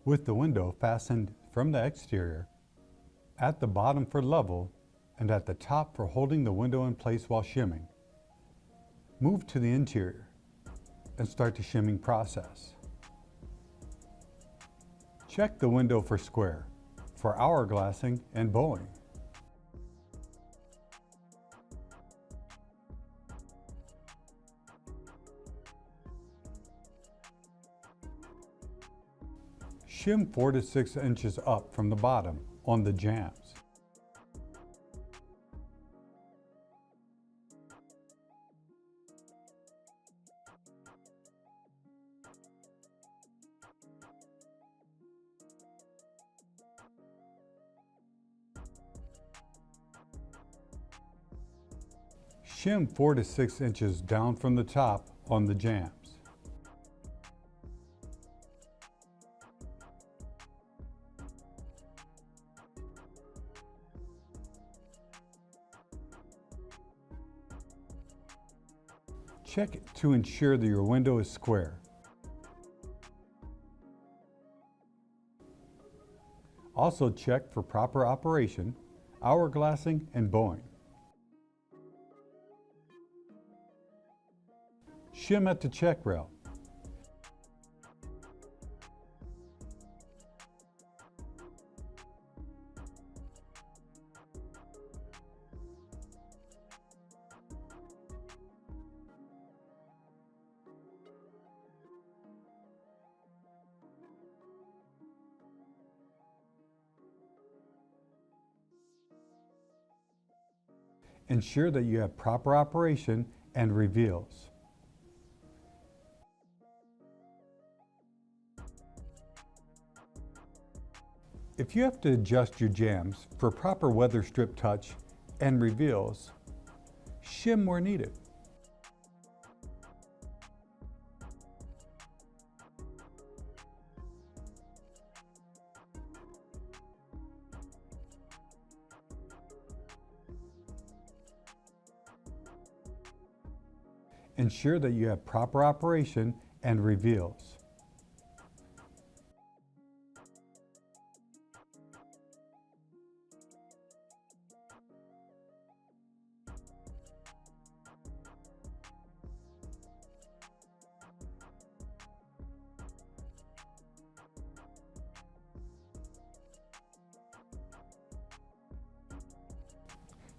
With the window fastened from the exterior, at the bottom for level, and at the top for holding the window in place while shimming, move to the interior and start the shimming process. Check the window for square, for hourglassing and bowing. Shim 4 to 6 inches up from the bottom on the jambs. Shim 4 to 6 inches down from the top on the jambs. Check to ensure that your window is square. Also check for proper operation, hourglassing, and bowing. Shim at the check rail. Ensure that you have proper operation and reveals. If you have to adjust your jambs for proper weather strip touch and reveals, shim where needed. Ensure that you have proper operation and reveals.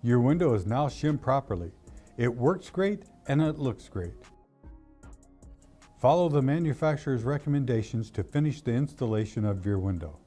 Your window is now shimmed properly. It works great and it looks great. Follow the manufacturer's recommendations to finish the installation of your window.